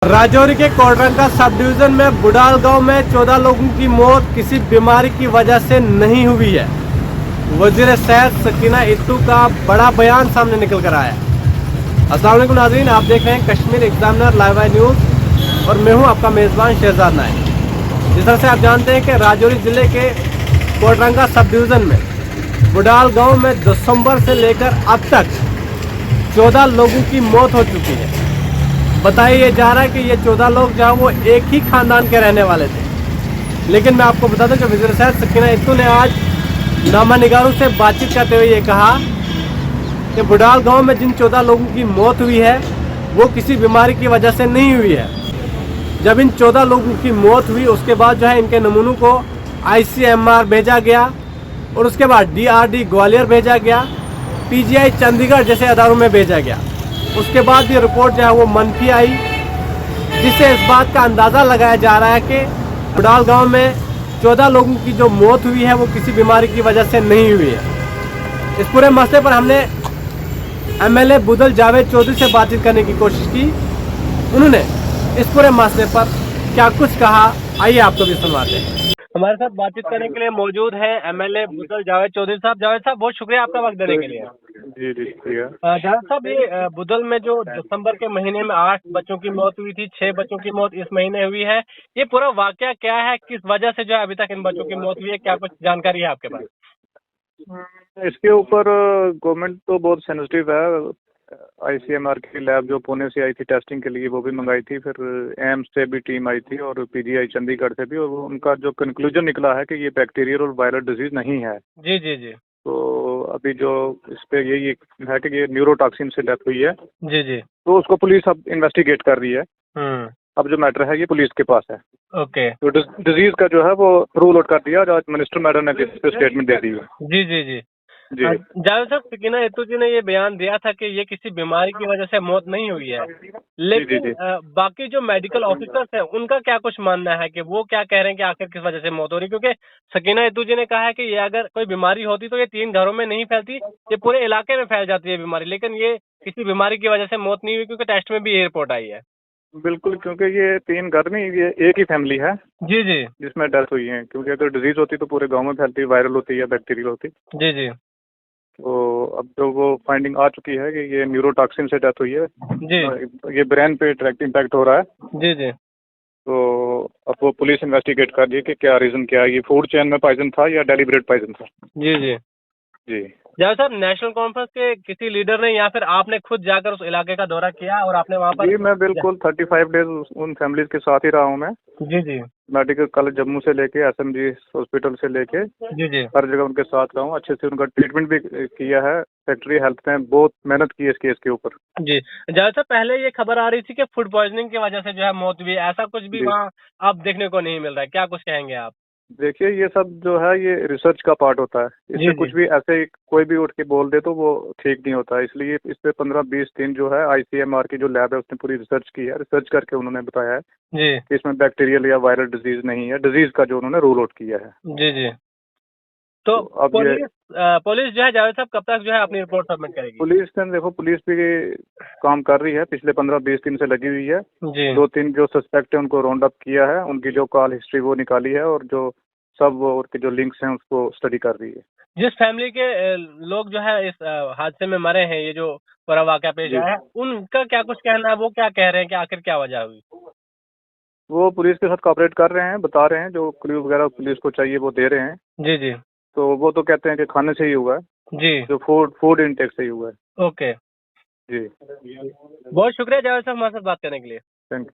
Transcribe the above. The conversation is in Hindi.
राजौरी के कोडरंगा सब डिवीजन में बुडाल गांव में 14 लोगों की मौत किसी बीमारी की वजह से नहीं हुई है। वजीर सेहत सकीना इत्तू का बड़ा बयान सामने निकल कर आया। अस्सलाम वालेकुम नाज़रीन, आप देख रहे हैं कश्मीर एग्जामिनर लाइव न्यूज़ और मैं हूं आपका मेज़बान शहजाद नाइक। जिस तरह से आप जानते हैं कि राजौरी ज़िले के कोडरंगा सब डिवीज़न में बुडाल गाँव में दिसंबर से लेकर अब तक 14 लोगों की मौत हो चुकी है। बताया जा रहा है कि ये 14 लोग जो वो एक ही खानदान के रहने वाले थे। लेकिन मैं आपको बता दूं कि वज़ीर सेहत सकीना इत्तू ने आज नामानिगारों से बातचीत करते हुए ये कहा कि बुडाल गांव में जिन 14 लोगों की मौत हुई है वो किसी बीमारी की वजह से नहीं हुई है। जब इन 14 लोगों की मौत हुई उसके बाद जो है इनके नमूनों को ICMR भेजा गया और उसके बाद DRD ग्वालियर भेजा गया, PGI चंडीगढ़ जैसे अदारों में भेजा गया। उसके बाद ये रिपोर्ट जो है वो मनफी आई, जिससे इस बात का अंदाज़ा लगाया जा रहा है कि बुडाल गांव में 14 लोगों की जो मौत हुई है वो किसी बीमारी की वजह से नहीं हुई है। इस पूरे मसले पर हमने MLA बुदल जावेद चौधरी से बातचीत करने की कोशिश की। उन्होंने इस पूरे मसले पर क्या कुछ कहा, आइए आपको भी सुनवाते हैं। हमारे साथ बातचीत करने के लिए मौजूद है MLA बुदल जावेद चौधरी साहब। जावेद साहब, बहुत शुक्रिया आपका वक्त देने के लिए। जी जी शुक्रिया। जावेद साहब, ये बुदल में जो दिसंबर के महीने में 8 बच्चों की मौत हुई थी, 6 बच्चों की मौत इस महीने हुई है, ये पूरा वाकया क्या है, किस वजह से जो है अभी तक इन बच्चों की मौत हुई है, क्या कुछ जानकारी है आपके पास? इसके ऊपर गवर्नमेंट तो बहुत सेंसिटिव है। ICMR की लैब जो पुणे से आई थी टेस्टिंग के लिए वो भी मंगाई थी, फिर एम्स से भी टीम आई थी और PGI चंडीगढ़ से भी, और उनका जो कंक्लूजन निकला है कि ये बैक्टीरियल और वायरल डिजीज नहीं है। जी जी जी तो अभी जो इस पे यही है कि ये न्यूरोटॉक्सिन से डेथ हुई है, जी जी। तो उसको पुलिस अब इन्वेस्टिगेट कर रही है। अब जो मैटर है ये पुलिस के पास है। ओके। तो डिजीज का जो है वो रूल आउट कर दिया, आज मिनिस्टर मैडम ने इस पे स्टेटमेंट दे दी है। जी जी जी। जी जावेद साहब, सकीना इत्तू जी ने ये बयान दिया था कि ये किसी बीमारी की वजह से मौत नहीं हुई है, लेकिन जी। बाकी जो मेडिकल ऑफिसर्स हैं उनका क्या कुछ मानना है कि वो क्या कह रहे हैं कि आखिर किस वजह से मौत हो रही है? क्योंकि सकीना इत्तू जी ने कहा है कि ये अगर कोई बीमारी होती तो ये 3 घरों में नहीं फैलती, ये पूरे इलाके में फैल जाती है बीमारी, लेकिन ये किसी बीमारी की वजह से मौत नहीं हुई क्योंकि टेस्ट में भी ये रिपोर्ट आई है। बिल्कुल, क्योंकि ये 3 घर नहीं, ये एक ही फैमिली है जी जी जिसमें डेथ हुई है। क्योंकि अगर डिजीज होती तो पूरे गांव में फैलती, वायरल होती या बैक्टीरियल होती। जी जी तो अब जो वो फाइंडिंग आ चुकी है कि ये न्यूरोटॉक्सिन से डेथ हुई है। जी ये ब्रेन पे डायरेक्ट इम्पैक्ट हो रहा है। जी जी तो अब वो पुलिस इन्वेस्टिगेट कर रही है कि क्या रीजन क्या है, ये फूड चेन में पॉइजन था या डेलिब्रेट पॉइजन था। जी जी। जी जावेद साहब, नेशनल कॉन्फ्रेंस के किसी लीडर ने या फिर आपने खुद जाकर उस इलाके का दौरा किया और आपने वहाँ पर? जी, मैं बिल्कुल 35 डेज उन फैमिलीज के साथ ही रहा हूँ मैं। जी जी मेडिकल कॉलेज जम्मू से लेके SMG हॉस्पिटल से लेके जी जी हर जगह उनके साथ रहा हूँ। अच्छे से उनका ट्रीटमेंट भी किया है। सेक्रेटरी हेल्थ ने बहुत मेहनत की है इस केस के ऊपर। जी। जावेद साहब, पहले ये खबर आ रही थी कि फूड पॉइजनिंग की वजह से जो है मौत हुई है, ऐसा कुछ भी जी वहाँ अब देखने को नहीं मिल रहा है, क्या कुछ कहेंगे आप? देखिए, ये सब जो है ये रिसर्च का पार्ट होता है। जी इससे जी कुछ भी ऐसे ही कोई भी उठ के बोल दे तो वो ठीक नहीं होता। इसलिए इस पे 15-20 दिन जो है ICMR की जो लैब है उसने पूरी रिसर्च की है। रिसर्च करके उन्होंने बताया है जी कि इसमें बैक्टीरियल या वायरल डिजीज नहीं है, डिजीज का जो उन्होंने रूल आउट किया है। जी जी। तो तो अब ये पुलिस जो है जावेद साहब कब तक जो है अपनी रिपोर्ट सबमिट करेगी? पुलिस ने, देखो पुलिस भी काम कर रही है, पिछले 15-20 दिन से लगी हुई है। जी 2-3 जो सस्पेक्ट है उनको राउंड अप किया है, उनकी जो कॉल हिस्ट्री वो निकाली है और जो सब वो उनके जो लिंक्स हैं उसको स्टडी कर रही है। जिस फैमिली के लोग जो है इस हादसे में मरे हैं, ये जो पूरा वाकया पेश जी आया है, उनका क्या कुछ कहना है? वो क्या कह रहे हैं कि आखिर क्या वजह हुई? वो पुलिस के साथ कॉपरेट कर रहे हैं, बता रहे हैं जो क्लू वगैरह पुलिस को चाहिए वो दे रहे हैं। जी जी तो वो तो कहते हैं कि खाने से ही हुआ है, जी। जो फूड इनटेक से ही हुआ है। ओके। जी बहुत शुक्रिया जावेद साहब हमारे साथ बात करने के लिए। Thank you.